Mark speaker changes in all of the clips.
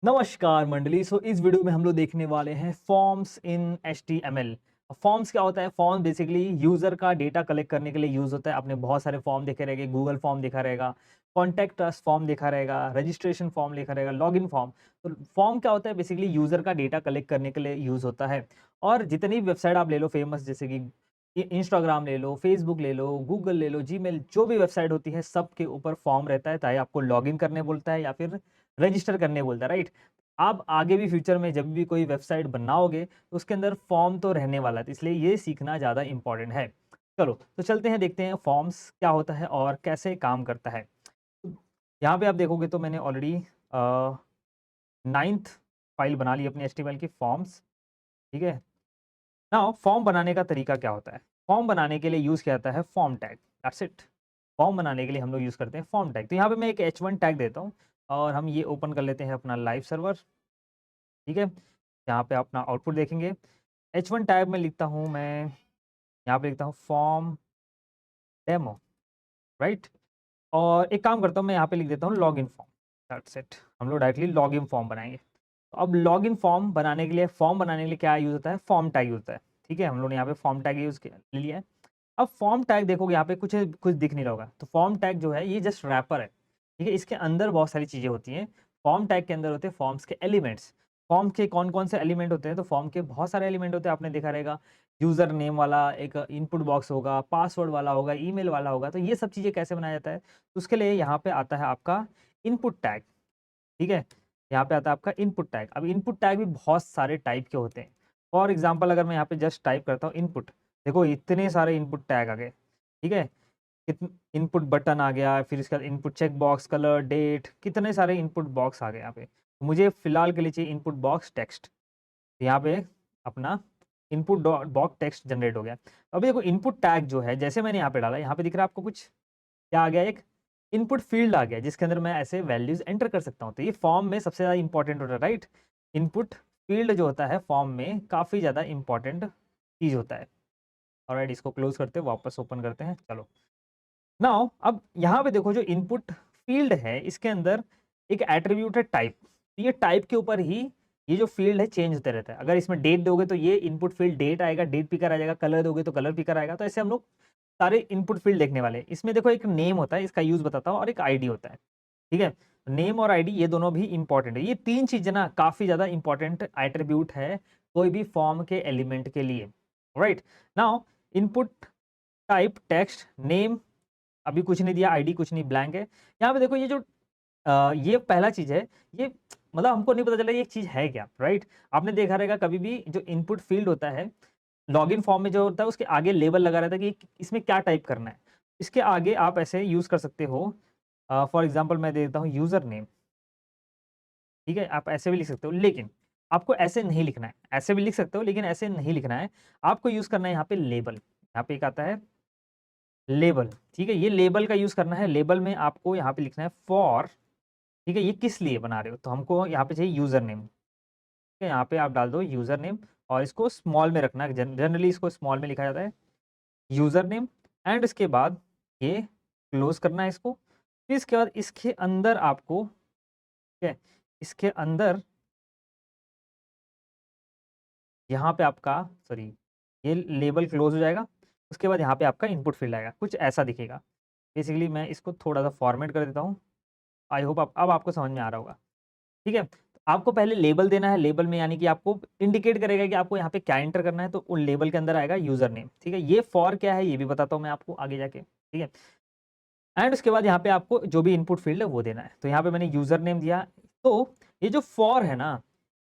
Speaker 1: नमस्कार मंडली। इस वीडियो में हम लोग देखने वाले हैं फॉर्म्स इन HTML। फॉर्म्स क्या होता है? फॉर्म बेसिकली यूजर का डेटा कलेक्ट करने के लिए यूज होता है। आपने बहुत सारे फॉर्म देखे रहेंगे, गूगल फॉर्म देखा रहेगा, कॉन्टैक्ट अस फॉर्म देखा रहेगा, रजिस्ट्रेशन फॉर्म लिखा रहेगा, लॉगिन फॉर्म। तो फॉर्म क्या होता है? बेसिकली यूजर का डेटा कलेक्ट करने के लिए यूज होता है। और जितनी वेबसाइट आप ले लो फेमस, जैसे कि इंस्टाग्राम ले लो, फेसबुक ले लो, गूगल ले लो, जीमेल, जो भी वेबसाइट होती है सबके ऊपर फॉर्म रहता है, चाहे आपको लॉगिन करने बोलता है या फिर रजिस्टर करने बोलता है, राइट? आप आगे भी फ्यूचर में जब भी कोई वेबसाइट बनाओगे तो उसके अंदर फॉर्म तो रहने वाला है, तो इसलिए ये सीखना ज़्यादा इम्पोर्टेंट है। चलो तो चलते हैं, देखते हैं फॉर्म्स क्या होता है और कैसे काम करता है। तो यहाँ पे आप देखोगे तो मैंने ऑलरेडी 9th फाइल बना ली अपनी HTML की फॉर्म्स। ठीक है। नाउ फॉर्म बनाने का तरीका क्या होता है? फॉर्म बनाने के लिए यूज़ किया जाता है form tag. That's it. Form बनाने के लिए हम लोग यूज़ करते हैं फॉर्म टैग। तो यहाँ पे मैं एक H1 टैग देता हूँ और हम ये ओपन कर लेते हैं अपना लाइव सर्वर। ठीक है। यहाँ पे अपना आउटपुट देखेंगे। H1 टैग में लिखता हूँ मैं, यहाँ पे लिखता हूँ फॉर्म डेमो, राइट? और एक काम करता हूँ, मैं यहाँ पे लिख देता हूँ लॉगिन फॉर्म। That's it. हम लोग डायरेक्टली लॉगिन फॉर्म बनाएंगे। तो अब लॉगिन फॉर्म बनाने के लिए, फॉर्म बनाने के लिए क्या यूज़ होता है? फॉर्म टैग यूज़ होता है। ठीक है, हम लोग ने यहाँ पे फॉर्म टैग यूज़ ले लिया है। अब फॉर्म टैग देखोगे यहाँ पे कुछ कुछ दिख नहीं रहा होगा। तो फॉर्म टैग जो है ये जस्ट रैपर है। ठीक है, इसके अंदर बहुत सारी चीज़ें होती हैं। फॉर्म टैग के अंदर होते हैं फॉर्म्स के एलिमेंट्स। फॉर्म के कौन-कौन से एलिमेंट होते हैं? तो फॉर्म के बहुत सारे एलिमेंट होते हैं, आपने देखा रहेगा। यूज़र नेम वाला एक इनपुट बॉक्स होगा, पासवर्ड वाला होगा, ईमेल वाला होगा। तो ये सब चीज़ें कैसे बनाया जाता है? तो उसके लिए यहाँ पे आता है आपका इनपुट टैग। ठीक है? यहाँ पे आता है आपका इनपुट टैग। अब इनपुट टैग भी बहुत सारे टाइप के होते हैं। फॉर एग्ज़ाम्पल अगर मैं यहाँ पे जस्ट टाइप करता हूँ इनपुट, देखो इतने सारे इनपुट टैग आ गए। ठीक है? इनपुट बटन आ गया, फिर इसके बाद input check box, colour, date, कितने सारे इनपुट बॉक्स आ गए यहाँ पे। मुझे फ़िलहाल के लिए चाहिए इनपुट बॉक्स टेक्स्ट। यहाँ पे अपना इनपुट बॉक्स टेक्स्ट जनरेट हो गया। अब देखो इनपुट टैग जो है, जैसे मैंने यहाँ पे डाला, यहाँ पे दिख रहा है आपको कुछ? क्या आ गया? एक इनपुट फ़ील्ड आ गया जिसके अंदर मैं ऐसे वैल्यूज़ एंटर कर सकता हूँ। तो ये फॉर्म में सबसे ज़्यादा इम्पोर्टेंट होता है, राइट? इनपुट फ़ील्ड जो होता है फॉर्म में काफ़ी ज़्यादा इम्पोर्टेंट चीज़ होता है। ऑलराइट, इसको क्लोज़ करते हैं, वापस ओपन करते हैं। चलो। नाउ अब यहाँ पे देखो, जो इनपुट फ़ील्ड है इसके अंदर एक एट्रिब्यूट है टाइप। ये टाइप के ऊपर ही ये जो फ़ील्ड है चेंज होता रहता है। अगर इसमें डेट दोगे तो ये इनपुट फ़ील्ड डेट आएगा, डेट पिकर आ जाएगा, कलर दोगे तो कलर पिकर आएगा। तो ऐसे हम लोग सारे इनपुट फ़ील्ड देखने वाले हैं। इसमें देखो एक नेम होता है, इसका यूज़ बताता हूँ, और एक आईडी होता है। ठीक है? नेम और आईडी ये दोनों भी इम्पोर्टेंट है। ये 3 चीज़ें ना काफ़ी ज़्यादा इम्पोर्टेंट एट्रिब्यूट है कोई भी फॉर्म के एलिमेंट के लिए। Right? Now input type text name, अभी कुछ नहीं दिया, आईडी कुछ नहीं, ब्लैंक है। यहाँ पे देखो ये जो ये पहला चीज़ है, ये मतलब हमको नहीं पता चला ये एक चीज़ है क्या, राइट? आपने देखा रहेगा कभी भी जो इनपुट फ़ील्ड होता है, लॉगिन फॉर्म में जो होता है उसके आगे लेबल लगा रहता है कि इसमें क्या टाइप करना है। इसके आगे आप ऐसे यूज़ कर सकते हो, फॉर एग्ज़ाम्पल मैं दे देता हूँ यूज़र नेम। ठीक है? आप ऐसे भी लिख सकते हो, लेकिन आपको ऐसे नहीं लिखना है। ऐसे भी लिख सकते हो लेकिन ऐसे नहीं लिखना है। आपको यूज़ करना है यहाँ पे लेबल। यहाँ पे एक आता है लेबल, ठीक है? ये लेबल का यूज़ करना है। लेबल में आपको यहाँ पे लिखना है फॉर। ठीक है? ये किस लिए बना रहे हो? तो हमको यहाँ पे चाहिए यूज़र नेम। ठीक है? यहाँ पे आप डाल दो यूज़र नेम और इसको स्मॉल में रखना है। जनरली इसको स्मॉल में लिखा जाता है, यूज़र नेम। एंड इसके बाद ये क्लोज़ करना है इसको। फिर इसके बाद इसके अंदर आपको, ठीक है? इसके अंदर यहाँ पे आपका, सॉरी, ये लेबल क्लोज़ हो जाएगा। उसके बाद यहाँ पे आपका इनपुट फ़ील्ड आएगा, कुछ ऐसा दिखेगा। बेसिकली मैं इसको थोड़ा-सा फॉर्मेट कर देता हूँ। आई होप आप अब आपको समझ में आ रहा होगा। ठीक है? आपको पहले लेबल देना है। लेबल में यानी कि आपको इंडिकेट करेगा कि आपको यहाँ पे क्या एंटर करना है, तो उन लेबल के अंदर आएगा यूज़र नेम। ठीक है? ये फॉर क्या है ये भी बताता हूँ मैं आपको आगे जाके। ठीक है? एंड उसके बाद यहाँ पे आपको जो भी इनपुट फ़ील्ड है वो देना है। तो यहाँ पे मैंने यूज़र नेम दिया। तो ये जो फॉर है ना,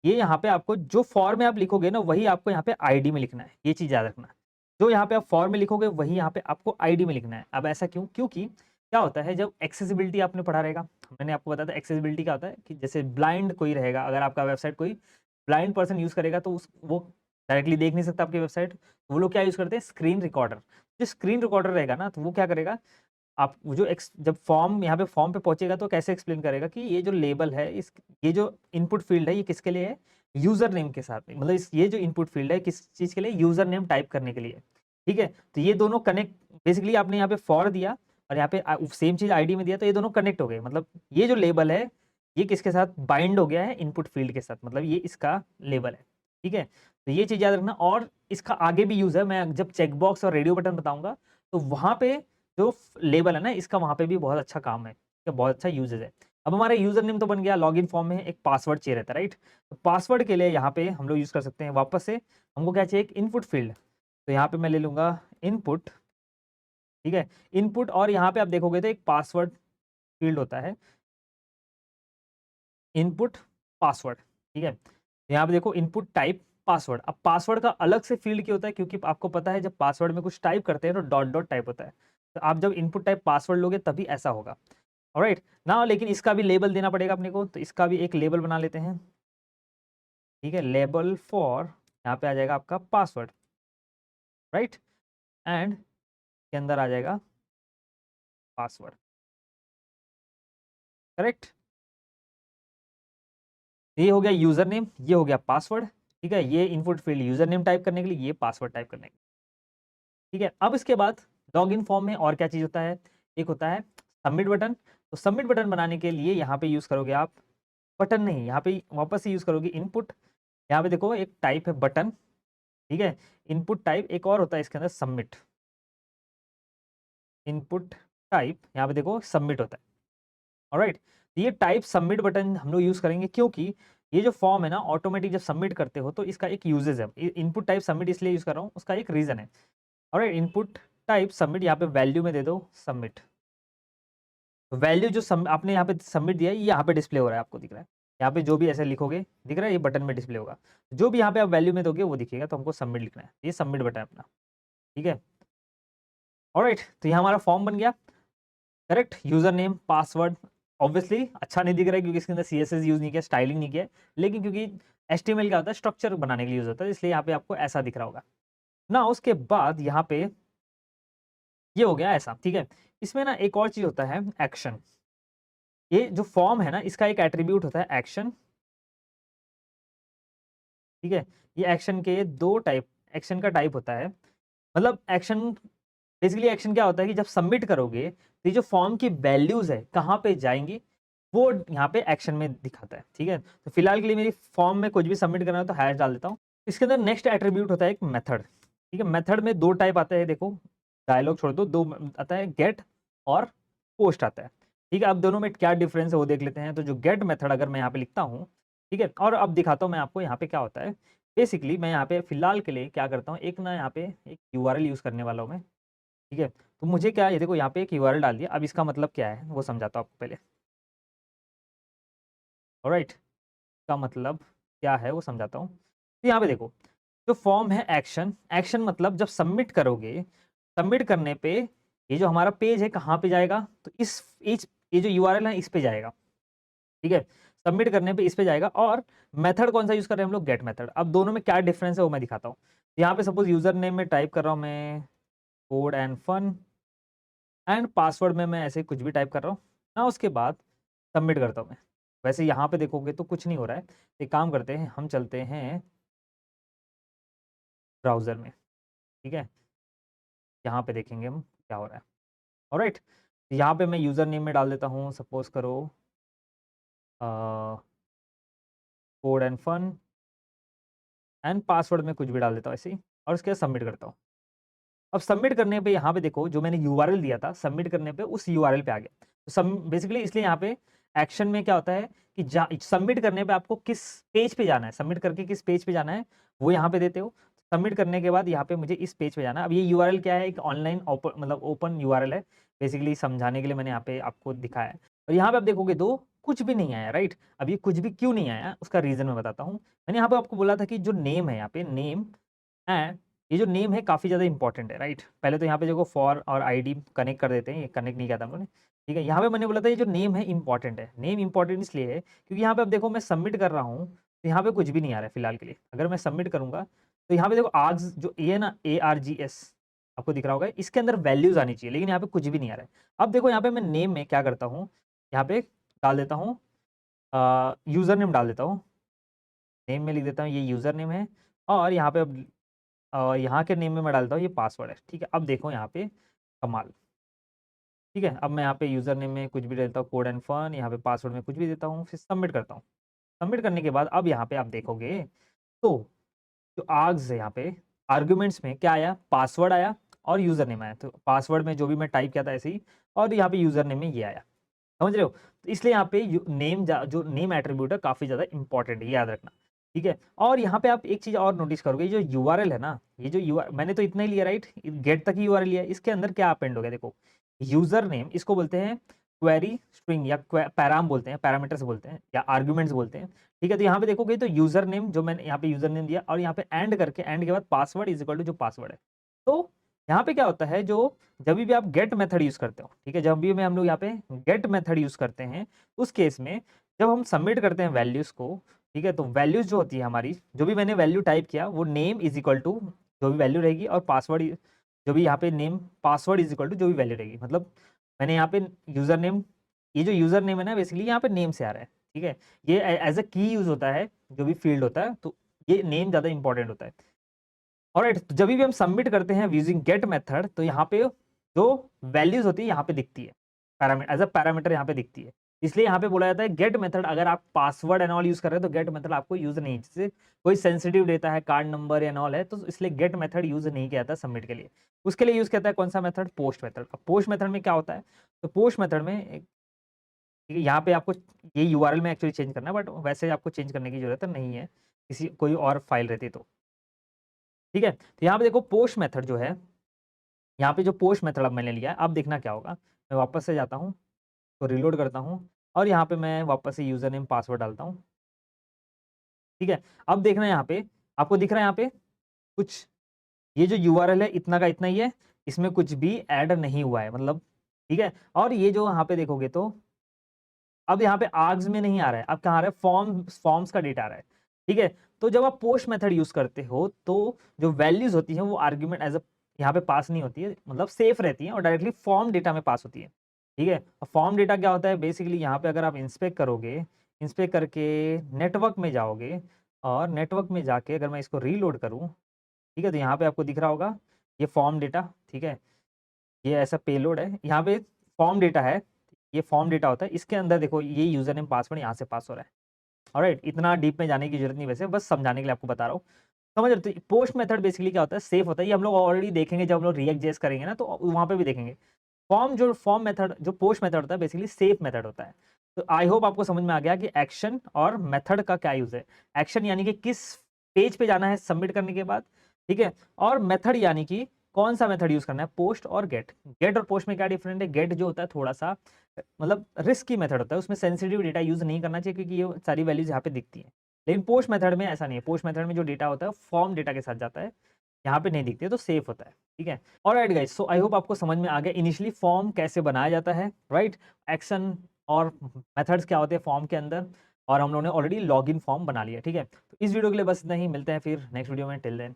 Speaker 1: ये यहाँ पे आपको जो फॉर में आप लिखोगे ना वही आपको यहाँ पे आईडी में लिखना है। ये चीज़ याद रखना। जो यहाँ पे आप फॉर में लिखोगे वही यहाँ पे आपको आईडी में लिखना है। अब ऐसा क्यों? क्योंकि क्या होता है, जब एक्सेसिबिलिटी आपने पढ़ा रहेगा, मैंने आपको बताया था एक्सेसिबिलिटी क्या होता है, कि जैसे ब्लाइंड कोई रहेगा, अगर आपका वेबसाइट कोई ब्लाइंड पर्सन यूज़ करेगा तो उस वो डायरेक्टली देख नहीं सकता आपकी वेबसाइट। वो लोग क्या यूज़ करते हैं? Screen recorder. जो स्क्रीन रिकॉर्डर रहेगा ना, तो वो क्या करेगा, आप वो जो जब फॉर्म यहाँ पे फॉर्म पे पहुँचेगा तो कैसे एक्सप्लेन करेगा कि ये जो लेबल है, इस ये जो इनपुट फ़ील्ड है ये किसके लिए है? यूज़र नेम के साथ में। मतलब इस ये जो इनपुट फ़ील्ड है किस चीज़ के लिए? यूज़र नेम टाइप करने के लिए। ठीक है? तो ये दोनों कनेक्ट, बेसिकली आपने यहाँ पे फॉर दिया और यहाँ पे सेम चीज़ आईडी में दिया, तो ये दोनों कनेक्ट हो गए। मतलब ये जो लेबल है ये किसके साथ बाइंड हो गया है, इनपुट फील्ड के साथ, मतलब ये इसका लेबल है, ठीक है। तो ये चीज़ याद रखना, और इसका आगे भी यूज़ है, मैं जब चेक बॉक्स और रेडियो बटन बताऊंगा तो वहाँ पे जो लेबल है ना इसका, वहाँ पे भी बहुत अच्छा काम है, इसका बहुत अच्छा यूजेज है। अब हमारा यूजर नेम तो बन गया, लॉगिन फॉर्म में एक पासवर्ड चाहिए रहता है, राइट। तो पासवर्ड के लिए यहाँ पे हम लोग यूज़ कर सकते हैं, वापस से हमको क्या चाहिए, एक इनपुट फील्ड। तो यहाँ पे मैं ले लूँगा इनपुट, ठीक है, इनपुट, और यहाँ पे आप देखोगे तो एक पासवर्ड फील्ड होता है, इनपुट पासवर्ड, ठीक है। यहाँ पे देखो इनपुट टाइप पासवर्ड। अब पासवर्ड का अलग से फील्ड क्यों होता है, क्योंकि आपको पता है जब पासवर्ड में कुछ टाइप करते हैं तो डॉट डॉट टाइप होता है, तो आप जब इनपुट टाइप पासवर्ड लोगे तभी ऐसा होगा। ऑलराइट ना, लेकिन इसका भी लेबल देना पड़ेगा अपने को, तो इसका भी एक लेबल बना लेते हैं, ठीक है, लेबल फॉर, यहाँ पे आ जाएगा आपका पासवर्ड, राइट, एंड के अंदर आ जाएगा पासवर्ड, करेक्ट। ये हो गया यूजर नेम, ये हो गया पासवर्ड, ठीक है, ये input field user name type करने के लिए, ये पासवर्ड टाइप करने के लिए, ठीक है। अब इसके बाद लॉगिन फॉर्म में और क्या चीज होता है, एक होता है सबमिट बटन। तो सबमिट बटन बनाने के लिए यहाँ पे यूज करोगे आप, बटन नहीं, यहाँ पे वापस से यूज करोगे इनपुट। यहाँ पे देखो एक टाइप है बटन, ठीक है, इनपुट टाइप, एक और होता है इसके अंदर सबमिट, इनपुट टाइप, यहाँ पे देखो सबमिट होता है, ऑलराइट। ये टाइप सबमिट बटन हम लोग यूज करेंगे, क्योंकि ये जो फॉर्म है ना ऑटोमेटिक जब सबमिट करते हो तो इसका एक यूजेज है। इनपुट टाइप सबमिट इसलिए यूज कर रहा हूँ, उसका एक रीजन है, ऑलराइट। इनपुट टाइप सबमिट, यहाँ पे वैल्यू में दे दो सबमिट, वैल्यू जो आपने यहाँ पे सबमिट दिया है ये यहाँ पे डिस्प्ले हो रहा है, आपको दिख रहा है, यहाँ पे जो भी ऐसे लिखोगे दिख रहा है, ये बटन में डिस्प्ले होगा, जो भी यहाँ पे आप वैल्यू में दोगे वो दिखेगा, तो हमको सबमिट लिखना है, ये सबमिट बटन है अपना, ठीक है, ऑलराइट। तो ये हमारा फॉर्म बन गया, correct, user name password, obviously अच्छा नहीं दिख रहा है क्योंकि इसके अंदर CSS यूज नहीं किया, स्टाइलिंग नहीं किया, लेकिन क्योंकि HTML क्या होता है, स्ट्रक्चर बनाने के लिए यूज होता है, इसलिए यहाँ पे आपको ऐसा दिख रहा होगा ना। उसके बाद यहाँ पे ये हो गया ऐसा, ठीक है। इसमें ना एक और चीज होता है एक्शन, ये जो फॉर्म है ना इसका एक एट्रीब्यूट होता है एक्शन, ठीक है। ये एक्शन के दो टाइप, एक्शन का टाइप होता है, मतलब एक्शन, बेसिकली एक्शन क्या होता है कि जब सबमिट करोगे तो ये जो फॉर्म की वैल्यूज है कहाँ पे जाएंगी वो यहाँ पे एक्शन में दिखाता है, ठीक है। तो फिलहाल के लिए मेरी फॉर्म में कुछ भी सबमिट करना है तो हैश डाल देता हूँ। इसके अंदर नेक्स्ट एट्रीब्यूट होता है एक मेथड, ठीक है। मेथड में दो टाइप आता है, देखो डायलॉग छोड़ दो, दो आता है गेट और पोस्ट आता है, ठीक है। अब दोनों में क्या डिफरेंस है वो देख लेते हैं। तो जो गेट मेथड अगर मैं यहाँ पे लिखता हूँ, ठीक है, और अब दिखाता हूँ मैं आपको यहाँ पे क्या होता है। बेसिकली मैं यहाँ पे फिलहाल के लिए क्या करता हूँ, एक ना यहाँ पे एक URL यूज़ करने वाला हूँ मैं, ठीक है। तो मुझे क्या, ये देखो यहाँ पे एक URL डाल दिया, अब इसका मतलब क्या है वो समझाता हूँ आपको पहले, ऑलराइट। का मतलब क्या है वो समझाता हूँ। तो यहाँ पे देखो जो फॉर्म है एक्शन, एक्शन मतलब जब सबमिट करोगे, सबमिट करने पे ये जो हमारा पेज है कहाँ पे जाएगा, तो इस ये जो URL है इस पे जाएगा, ठीक है। सबमिट करने पे इस पे जाएगा, और मेथड कौन सा यूज कर रहे हैं हम लोग, गेट मेथड। अब दोनों में क्या डिफरेंस है वो मैं दिखाता हूँ। यहाँ पे सपोज यूजर नेम में टाइप कर रहा हूँ मैं code and fun, and password में मैं ऐसे कुछ भी टाइप कर रहा हूँ ना, उसके बाद सबमिट करता हूँ मैं। वैसे यहाँ पे देखोगे तो कुछ नहीं हो रहा है। एक काम करते हैं, हम चलते हैं ब्राउज़र में, ठीक है, यहाँ पे देखेंगे हम क्या हो रहा है, ऑलराइट। यहाँ पे मैं यूज़र नेम में डाल देता हूँ, सपोज करो code and fun, and password में कुछ भी डाल देता हूँ ऐसे ही, और उसके बाद सबमिट करता हूँ। अब सबमिट करने पे यहाँ पे देखो जो मैंने URL दिया था, सबमिट करने पे उस URL पे आ गया। तो सब बेसिकली इसलिए यहाँ पे एक्शन में क्या होता है कि सबमिट करने पे आपको किस पेज पे जाना है, सबमिट करके किस पेज पे जाना है वो यहाँ पे देते हो। सबमिट करने के बाद यहाँ पे मुझे इस पेज पे जाना है। अब ये URL क्या है, एक ऑनलाइन ओपन मतलब ओपन URL है, बेसिकली समझाने के लिए मैंने यहाँ पे आपको दिखाया है। और यहाँ पे आप देखोगे दो कुछ भी नहीं आया, राइट। अब ये कुछ भी क्यों नहीं आया उसका रीजन मैं बताता हूँ। मैंने यहाँ पे आपको बोला था कि जो नेम है, यहाँ पे नेम एंड ये जो नेम है काफ़ी ज़्यादा इंपॉर्टेंट है, राइट। पहले तो यहाँ पे देखो फॉर और ID कनेक्ट कर देते हैं, ये कनेक्ट नहीं किया था हम लोगों ने, ठीक है। यहाँ पे मैंने बोला था ये जो नेम है इंपॉर्टेंट है, नेम इंपॉर्टेंट इसलिए है क्योंकि यहाँ पे अब देखो मैं सबमिट कर रहा हूँ तो यहाँ पे कुछ भी नहीं आ रहा है फिलहाल के लिए। अगर मैं सबमिट करूँगा तो यहाँ पे देखो आज जो ये ना ARGS आपको दिख रहा होगा, इसके अंदर वैल्यूज आनी चाहिए, लेकिन यहाँ पे कुछ भी नहीं आ रहा है। अब देखो यहाँ पे मैं नेम में क्या करता हूँ, यहाँ पे डाल देता हूँ यूज़र नेम डाल देता हूँ, नेम में लिख देता हूँ ये यूज़र नेम है, और यहाँ पे अब यहाँ के नेम में मैं डालता हूँ ये पासवर्ड है, ठीक है। अब देखो यहाँ पे कमाल, ठीक है, अब मैं यहाँ पे यूज़र नेम में कुछ भी देता हूँ, कोड एंड फन, यहाँ पे पासवर्ड में कुछ भी देता हूँ, फिर सबमिट करता हूँ। सबमिट करने के बाद अब यहाँ पे आप देखोगे तो जो आर्ग्स है यहाँ पे आर्गुमेंट्स में क्या आया, पासवर्ड आया और यूज़र नेम आया। तो पासवर्ड में जो भी मैं टाइप किया था ऐसे ही, और यहाँ पे यूज़र नेम में ये आया। समझ रहे हो? तो इसलिए यहाँ पे नेम जो नेम एट्रीब्यूट है काफ़ी ज़्यादा इंपॉर्टेंट है, याद रखना। ठीक है, और यहाँ पे आप एक चीज़ और नोटिस करोगे, जो यूआरएल है ना, ये जो मैंने तो इतना ही लिया, राइट, गेट तक ही यूआरएल लिया, इसके अंदर क्या अपेंड हो गया देखो, यूजर नेम, इसको बोलते हैं क्वेरी स्ट्रिंग या पैराम बोलते हैं, पैरामीटर्स बोलते हैं या आर्ग्यूमेंट्स बोलते हैं। ठीक है, तो यहाँ पे देखोगे तो यूजर नेम जो मैंने यहाँ पे यूजर नेम दिया और यहाँ पे एंड करके, एंड के बाद पासवर्ड इज इक्वल टू जो पासवर्ड है। तो यहाँ पे क्या होता है, जो जब भी आप गेट मेथड यूज करते हो, ठीक है, जब भी हम लोग यहाँ पे गेट मेथड यूज करते हैं, उस केस में जब हम सबमिट करते हैं वैल्यूज को, ठीक है, तो वैल्यूज जो होती है हमारी, जो भी मैंने वैल्यू टाइप किया वो नेम इज इक्वल टू जो भी वैल्यू रहेगी, और पासवर्ड जो भी यहाँ पे name password is equal to जो भी वैल्यू रहेगी। मतलब मैंने यहाँ पे यूजर नेम, ये जो यूजर नेम है ना बेसिकली यहाँ पे नेम से आ रहा है। ठीक है, ये एज अ की यूज होता है, जो भी फील्ड होता है, तो ये नेम ज़्यादा इंपॉर्टेंट होता है। ऑलराइट, तो जब भी हम सबमिट करते हैं यूजिंग गेट मेथड, तो यहाँ पे जो वैल्यूज होती है यहाँ पे दिखती है, पैरामीटर एज अ पैरामीटर यहाँ पे दिखती है। इसलिए यहाँ पे बोला जाता है गेट मेथड, अगर आप पासवर्ड एंड ऑल यूज कर रहे हैं तो गेट मेथड आपको यूज नहीं, जैसे कोई सेंसिटिव डेटा है, कार्ड नंबर एंड ऑल है, तो इसलिए गेट मेथड यूज नहीं किया जाता सबमिट के लिए। उसके लिए यूज किया जाता है कौन सा मेथड, पोस्ट मेथड। अब पोस्ट मेथड में क्या होता है, तो पोस्ट मेथड में यहाँ पे आपको ये यूआरएल में एक्चुअली चेंज करना है, बट वैसे आपको चेंज करने की जरूरत नहीं है, किसी कोई और फाइल रहती तो। ठीक है, तो यहाँ पे देखो पोस्ट मेथड जो है, यहाँ पे जो पोस्ट मेथड अब मैंने लिया है, अब देखना क्या होगा, मैं वापस से जाता हूँ, तो रिलोड करता हूँ, और यहाँ पे मैं वापस से यूजर नेम पासवर्ड डालता हूँ। ठीक है, अब देखना यहाँ पे आपको दिख रहा है यहाँ पे कुछ, ये जो यूआरएल है इतना का इतना ही है, इसमें कुछ भी ऐड नहीं हुआ है, मतलब ठीक है। और ये जो यहाँ पे देखोगे तो अब यहाँ पे आर्ग्स में नहीं आ रहा है, अब कहाँ आ रहा है, फॉर्म्स का डेटा आ रहा है। ठीक है, तो जब आप पोस्ट मेथड यूज करते हो तो जो वैल्यूज होती हैं वो आर्ग्यूमेंट एज अ यहाँ पे पास नहीं होती है, मतलब सेफ रहती हैं और डायरेक्टली फॉर्म डेटा में पास होती है। ठीक है, फॉर्म डेटा क्या होता है, बेसिकली यहाँ पे अगर आप इंस्पेक्ट करोगे, इंस्पेक्ट करके नेटवर्क में जाओगे, और नेटवर्क में जाके अगर मैं इसको रीलोड करूँ, ठीक है, तो यहाँ पे आपको दिख रहा होगा ये फॉर्म डेटा। ठीक है, ये ऐसा पेलोड है, यहाँ पे फॉर्म डेटा है, ये फॉर्म डेटा होता है, इसके अंदर देखो ये यूजर नेम पासवर्ड यहाँ से पास हो रहा है। ऑलराइट, इतना डीप में जाने की जरूरत नहीं, वैसे बस समझाने के लिए आपको बता रहा हूँ। समझ रहे हो? तो पोस्ट मेथड बेसिकली क्या होता है, सेफ होता है, ये हम लोग ऑलरेडी देखेंगे जब हम लोग रिएक्ट जेएस करेंगे ना, तो वहाँ पे भी देखेंगे। फॉर्म मेथड जो पोस्ट मेथड होता है बेसिकली सेफ मेथड होता है। तो आई होप आपको समझ में आ गया कि एक्शन और मेथड का क्या यूज है। एक्शन यानी कि किस पेज पे जाना है सबमिट करने के बाद, ठीक है, और मेथड यानी कि कौन सा मेथड यूज करना है, पोस्ट और गेट। गेट और पोस्ट में क्या डिफरेंट है, गेट जो होता है थोड़ा सा मतलब रिस्की मेथड होता है, उसमें सेंसिटिव डेटा यूज नहीं करना चाहिए क्योंकि ये सारी वैल्यूज यहाँ पे दिखती है। लेकिन पोस्ट मेथड में ऐसा नहीं है, पोस्ट मेथड में जो डेटा होता है फॉर्म डेटा के साथ जाता है, यहाँ पे नहीं दिखती है, तो सेफ होता है। ठीक है, alright guys, so I hope आपको समझ में आ गया इनिशियली फॉर्म कैसे बनाया जाता है, राइट, एक्शन और मेथड्स क्या होते हैं फॉर्म के अंदर, और हम लोगों ने ऑलरेडी लॉगिन फॉर्म बना लिया। ठीक है, तो इस वीडियो के लिए बस इतना ही, मिलते हैं फिर नेक्स्ट वीडियो में, टिल देन।